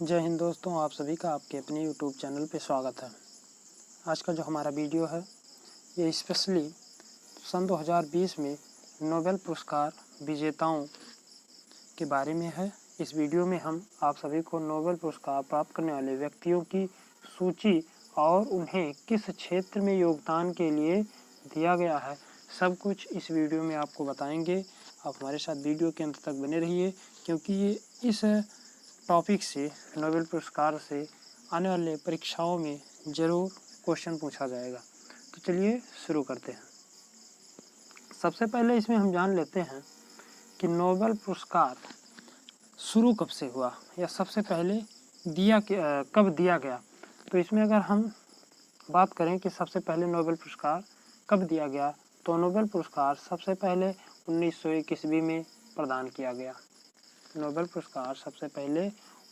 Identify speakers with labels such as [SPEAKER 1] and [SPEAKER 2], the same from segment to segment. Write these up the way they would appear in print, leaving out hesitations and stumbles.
[SPEAKER 1] जय हिंद दोस्तों, आप सभी का आपके अपने यूट्यूब चैनल पे स्वागत है। आज का जो हमारा वीडियो है ये स्पेशली सन 2020 में नोबेल पुरस्कार विजेताओं के बारे में है। इस वीडियो में हम आप सभी को नोबेल पुरस्कार प्राप्त करने वाले व्यक्तियों की सूची और उन्हें किस क्षेत्र में योगदान के लिए दिया गया है, सब कुछ इस वीडियो में आपको बताएंगे। आप हमारे साथ वीडियो के अंत तक बने रहिए, क्योंकि ये इस टॉपिक से, नोबेल पुरस्कार से आने वाले परीक्षाओं में ज़रूर क्वेश्चन पूछा जाएगा। तो चलिए शुरू करते हैं। सबसे पहले इसमें हम जान लेते हैं कि नोबेल पुरस्कार शुरू कब से हुआ या सबसे पहले कब दिया गया। तो इसमें अगर हम बात करें कि सबसे पहले नोबेल पुरस्कार कब दिया गया, तो नोबेल पुरस्कार सबसे पहले 1901 ईस्वी में प्रदान किया गया। नोबेल पुरस्कार सबसे पहले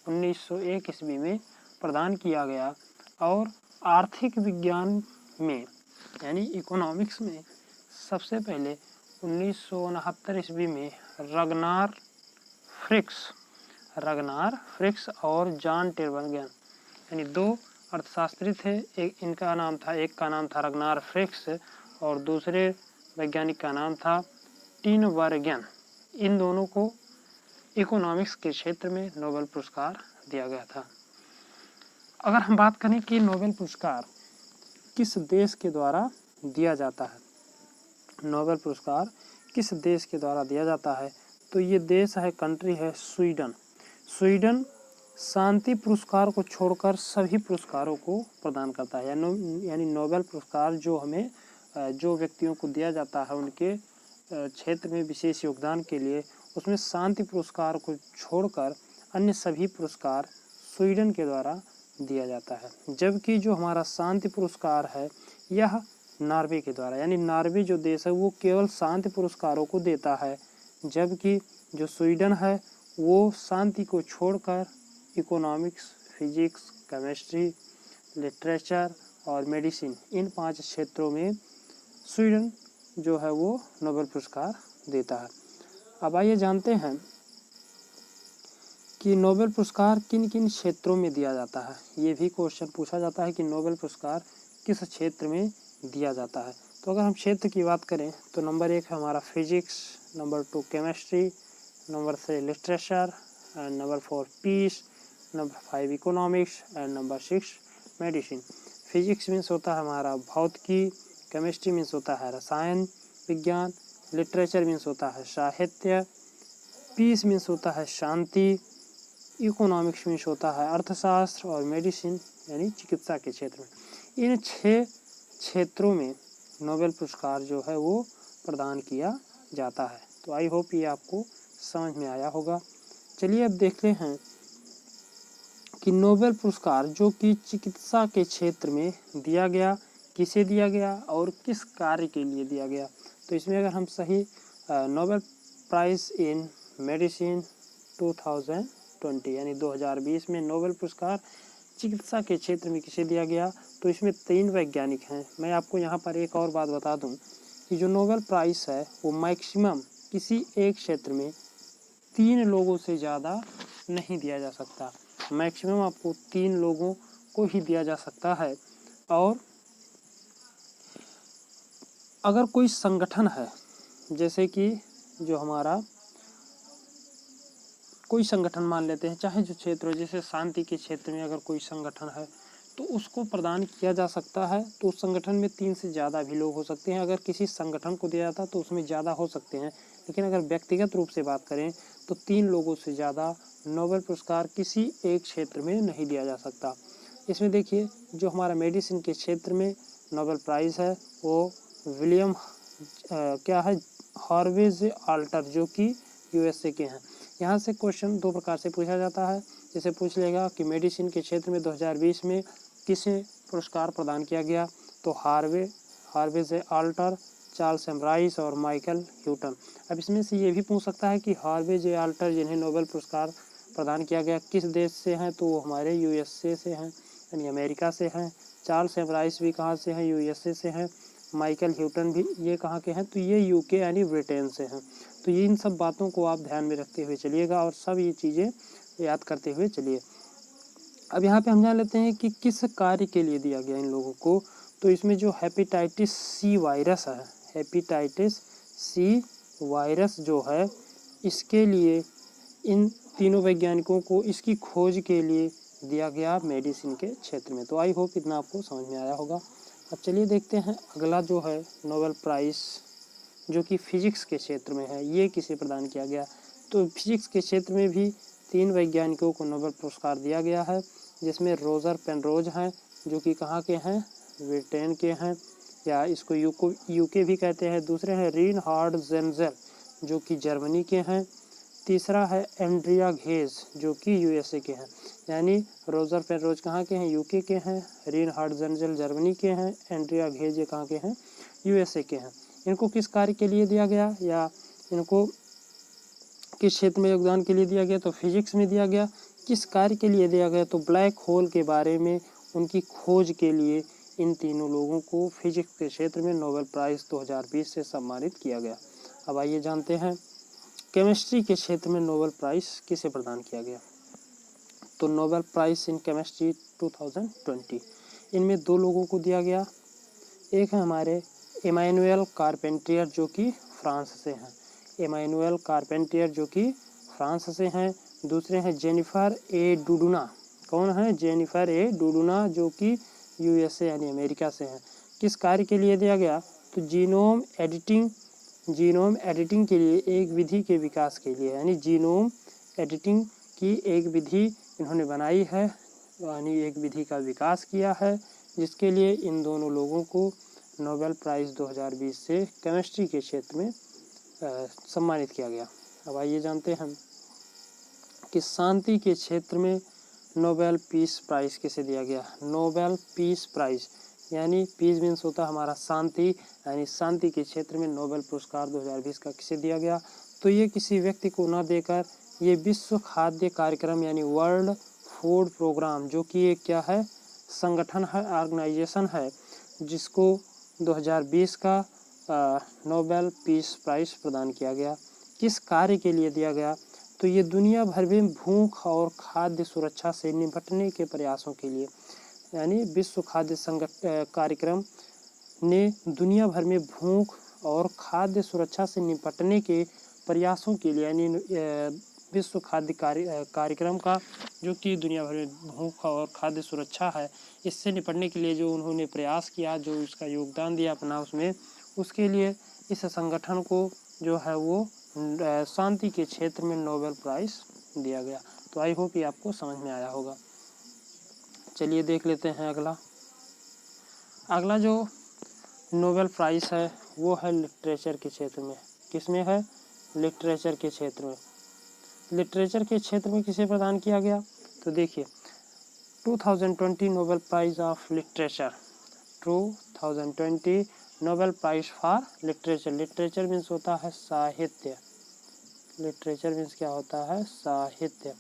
[SPEAKER 1] 1901 ईस्वी में प्रदान किया गया और आर्थिक विज्ञान में यानी इकोनॉमिक्स में सबसे पहले 1969 ईस्वी में रगनार फ्रिक्स और जॉन टेबर्गन यानी दो अर्थशास्त्री थे। एक का नाम था रगनार फ्रिक्स और दूसरे वैज्ञानिक का नाम था टिनबर्गन। इन दोनों को इकोनॉमिक्स के क्षेत्र में नोबेल पुरस्कार दिया गया था। अगर हम बात करें कि नोबेल पुरस्कार किस देश के द्वारा दिया जाता है, नोबेल पुरस्कार किस देश के द्वारा दिया जाता है, तो ये देश है, कंट्री है स्वीडन। स्वीडन शांति पुरस्कार को छोड़कर सभी पुरस्कारों को प्रदान करता है। यानी नोबेल पुरस्कार जो व्यक्तियों को दिया जाता है उनके क्षेत्र में विशेष योगदान के लिए, उसमें शांति पुरस्कार को छोड़कर अन्य सभी पुरस्कार स्वीडन के द्वारा दिया जाता है। जबकि जो हमारा शांति पुरस्कार है यह नॉर्वे के द्वारा, यानी नॉर्वे जो देश है वो केवल शांति पुरस्कारों को देता है, जबकि जो स्वीडन है वो शांति को छोड़कर इकोनॉमिक्स, फिजिक्स, केमिस्ट्री, लिटरेचर और मेडिसिन, इन 5 क्षेत्रों में स्वीडन जो है वो नोबेल पुरस्कार देता है। अब आइए जानते हैं कि नोबेल पुरस्कार किन किन क्षेत्रों में दिया जाता है। ये भी क्वेश्चन पूछा जाता है कि नोबेल पुरस्कार किस क्षेत्र में दिया जाता है। तो अगर हम क्षेत्र की बात करें तो नंबर 1 है हमारा physics, number 2 chemistry, number 3 literature, and number 4 peace, number 5 economics and number 6 medicine. Physics means होता है हमारा भौतिकी, केमिस्ट्री मीन्स होता है रसायन विज्ञान, लिटरेचर मीन्स होता है साहित्य, पीस मीन्स होता है शांति, इकोनॉमिक्स मीन्स होता है अर्थशास्त्र और मेडिसिन यानी चिकित्सा के क्षेत्र में। इन 6 क्षेत्रों में नोबेल पुरस्कार जो है वो प्रदान किया जाता है। तो आई होप ये आपको समझ में आया होगा। चलिए अब देखते हैं कि नोबेल पुरस्कार जो कि चिकित्सा के क्षेत्र में दिया गया, किसे दिया गया और किस कार्य के लिए दिया गया। तो इसमें अगर हम सही नोबेल प्राइज इन मेडिसिन 2020 यानी 2020 में नोबेल पुरस्कार चिकित्सा के क्षेत्र में किसे दिया गया, तो इसमें 3 वैज्ञानिक हैं। मैं आपको यहाँ पर एक और बात बता दूं कि जो नोबेल प्राइज़ है वो मैक्सिमम किसी एक क्षेत्र में 3 लोगों से ज़्यादा नहीं दिया जा सकता। मैक्सिमम आपको 3 लोगों को ही दिया जा सकता है। और अगर कोई संगठन है, जैसे कि जो हमारा कोई संगठन मान लेते हैं, चाहे जो क्षेत्र हो, जैसे शांति के क्षेत्र में अगर कोई संगठन है तो उसको प्रदान किया जा सकता है। तो उस संगठन में 3 से ज़्यादा भी लोग हो सकते हैं। अगर किसी संगठन को दिया जाता तो उसमें ज़्यादा हो सकते हैं, लेकिन अगर व्यक्तिगत रूप से बात करें तो 3 लोगों से ज़्यादा नोबेल पुरस्कार किसी एक क्षेत्र में नहीं दिया जा सकता। इसमें देखिए जो हमारा मेडिसिन के क्षेत्र में नोबेल प्राइज़ है वो विलियम हार्वेज आल्टर जो कि USA के हैं। यहाँ से क्वेश्चन 2 प्रकार से पूछा जाता है। जैसे पूछ लेगा कि मेडिसिन के क्षेत्र में 2020 में किसे पुरस्कार प्रदान किया गया, तो Harvey J Alter, Charles M Rice और माइकल ह्यूटन। अब इसमें से ये भी पूछ सकता है कि हार्वेज आल्टर जिन्हें नोबेल पुरस्कार प्रदान किया गया किस देश से हैं, तो वो हमारे USA से हैं यानी अमेरिका से हैं। चार्ल्स एम राइस भी कहाँ से हैं, USA से हैं। माइकल ह्यूटन भी ये कहाँ के हैं, तो ये UK यानी ब्रिटेन से हैं। तो ये इन सब बातों को आप ध्यान में रखते हुए चलिएगा और सब ये चीज़ें याद करते हुए चलिए। अब यहाँ पे हम जान लेते हैं कि किस कार्य के लिए दिया गया इन लोगों को। तो इसमें जो हेपेटाइटिस सी वायरस है, हेपेटाइटिस सी वायरस जो है, इसके लिए इन तीनों वैज्ञानिकों को इसकी खोज के लिए दिया गया मेडिसिन के क्षेत्र में। तो आई होप इतना आपको समझ में आया होगा। अब चलिए देखते हैं अगला जो है नोबेल प्राइज़ जो कि फिजिक्स के क्षेत्र में है, ये किसे प्रदान किया गया। तो फिजिक्स के क्षेत्र में भी 3 वैज्ञानिकों को नोबेल पुरस्कार दिया गया है, जिसमें रोजर पेनरोज हैं जो कि कहाँ के हैं, ब्रिटेन के हैं, या इसको यूके भी कहते हैं। दूसरे हैं रीनहार्ड जेंजल जो कि जर्मनी के हैं। तीसरा है एंड्रिया घेज जो कि यूएसए के हैं। यानी रोजर पेनरोज कहाँ के हैं, यूके के हैं, रीनहार्ड जेंजल जर्मनी के हैं, एंड्रिया घेज ये कहाँ के हैं, यूएसए के हैं। इनको किस कार्य के लिए दिया गया या इनको किस क्षेत्र में योगदान के लिए दिया गया, तो फिजिक्स में दिया गया। किस कार्य के लिए दिया गया, तो ब्लैक होल के बारे में उनकी खोज के लिए इन तीनों लोगों को फिजिक्स के क्षेत्र में नोबेल प्राइज़ 2020 से सम्मानित किया गया। अब आइए जानते हैं केमिस्ट्री के क्षेत्र में नोबेल प्राइज़ किसे प्रदान किया गया। तो नोबेल प्राइज़ इन केमिस्ट्री 2020 इनमें 2 लोगों को दिया गया। एक है हमारे इमैनुएल कारपेंटियर जो कि फ्रांस से हैं, इमैनुएल कारपेंटियर जो कि फ्रांस से हैं। दूसरे हैं जेनिफर ए डुडुना, कौन है, जेनिफर ए डुडुना जो कि यूएसए यानी अमेरिका से हैं। किस कार्य के लिए दिया गया, तो जीनोम एडिटिंग के लिए एक विधि के विकास के लिए, यानी जीनोम एडिटिंग की एक विधि इन्होंने बनाई है, यानी एक विधि का विकास किया है, जिसके लिए इन दोनों लोगों को नोबेल प्राइज़ 2020 से केमिस्ट्री के क्षेत्र में सम्मानित किया गया। अब आइए जानते हैं कि शांति के क्षेत्र में नोबेल पीस प्राइज़ किसे दिया गया। नोबेल पीस प्राइज़ यानी पीस मीन्स होता है हमारा शांति, यानी शांति के क्षेत्र में नोबेल पुरस्कार 2020 का किसे दिया गया, तो ये किसी व्यक्ति को न देकर ये विश्व खाद्य कार्यक्रम यानी वर्ल्ड फूड प्रोग्राम जो कि एक क्या है, संगठन है, ऑर्गेनाइजेशन है, जिसको 2020 का नोबेल पीस प्राइज़ प्रदान किया गया। किस कार्य के लिए दिया गया, तो ये दुनिया भर में भूख और खाद्य सुरक्षा से निपटने के प्रयासों के लिए, यानी विश्व खाद्य कार्यक्रम ने दुनिया भर में भूख और खाद्य सुरक्षा से निपटने के प्रयासों के लिए, यानी विश्व खाद्य कार्यक्रम का जो कि दुनिया भर में भूख और खाद्य सुरक्षा है, इससे निपटने के लिए जो उन्होंने प्रयास किया, जो उसका योगदान दिया अपना उसमें, उसके लिए इस संगठन को जो है वो शांति के क्षेत्र में नोबेल प्राइज़ दिया गया। तो आई होप ये आपको समझ में आया होगा। चलिए देख लेते हैं अगला जो नोबेल प्राइज़ है वो है लिटरेचर के क्षेत्र में। किसमें है, लिटरेचर के क्षेत्र में। लिटरेचर के क्षेत्र में किसे प्रदान किया गया, तो देखिए 2020 Nobel prize of literature, 2020 Nobel prize for literature. Literature means होता है साहित्य, लिटरेचर मीन्स क्या होता है, साहित्य।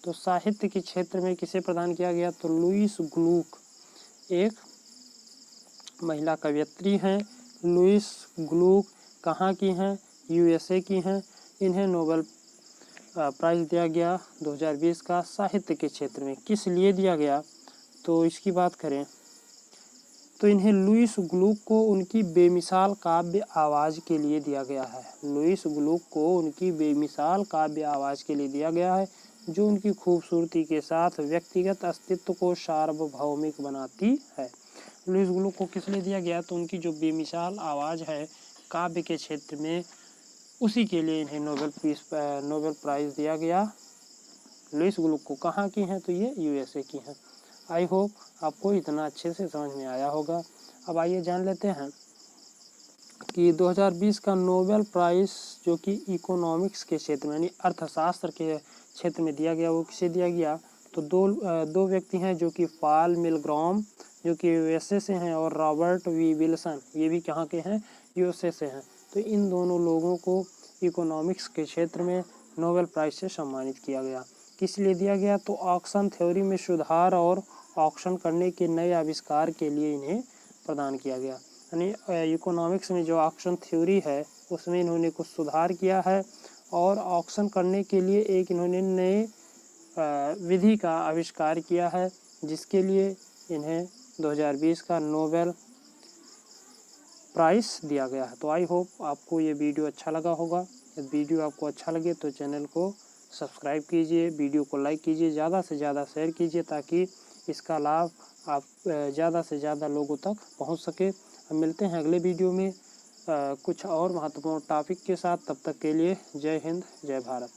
[SPEAKER 1] तो साहित्य के क्षेत्र में किसे प्रदान किया गया, तो लुईस ग्लूक एक महिला कवयित्री हैं। लुईस ग्लूक कहाँ की हैं, यूएसए की हैं। इन्हें नोबेल प्राइज़ दिया गया 2020 का साहित्य के क्षेत्र में। किस लिए दिया गया, तो इसकी बात करें तो इन्हें लुईस ग्लूक को उनकी बेमिसाल काव्य आवाज़ के लिए दिया गया है। लुईस ग्लूक को उनकी बेमिसाल काव्य आवाज़ के लिए दिया गया है, जो उनकी खूबसूरती के साथ व्यक्तिगत अस्तित्व को सार्वभौमिक बनाती है। लुईस ग्लूक को किस लिए दिया गया, तो उनकी जो बेमिसाल आवाज़ है काव्य के क्षेत्र में, उसी के लिए इन्हें नोबेल प्राइज़ दिया गया। लुईस ग्लूक को कहाँ की हैं, तो ये यूएसए की हैं। आई होप आपको इतना अच्छे से समझ में आया होगा। अब आइए जान लेते हैं कि 2020 का नोबेल प्राइज़ जो कि इकोनॉमिक्स के क्षेत्र में यानी अर्थशास्त्र के क्षेत्र में दिया गया, वो किसे दिया गया, तो दो व्यक्ति हैं जो कि पॉल मिलग्रॉम जो कि यूएसए से हैं और रॉबर्ट वी विल्सन ये भी कहाँ के हैं, यूएसए से हैं। तो इन दोनों लोगों को इकोनॉमिक्स के क्षेत्र में नोबेल प्राइज़ से सम्मानित किया गया। किस लिए दिया गया, तो ऑक्शन थ्योरी में सुधार और ऑक्शन करने के नए आविष्कार के लिए इन्हें प्रदान किया गया। यानी इकोनॉमिक्स में जो ऑक्शन थ्योरी है उसमें इन्होंने कुछ सुधार किया है और ऑक्शन करने के लिए एक इन्होंने नए विधि का आविष्कार किया है, जिसके लिए इन्हें 2020 का नोबेल प्राइज़ दिया गया है। तो आई होप आपको ये वीडियो अच्छा लगा होगा। यदि वीडियो आपको अच्छा लगे तो चैनल को सब्सक्राइब कीजिए, वीडियो को लाइक कीजिए, ज़्यादा से ज़्यादा शेयर कीजिए ताकि इसका लाभ आप ज़्यादा से ज़्यादा लोगों तक पहुंच सके। हम मिलते हैं अगले वीडियो में कुछ और महत्वपूर्ण टॉपिक के साथ। तब तक के लिए जय हिंद, जय भारत।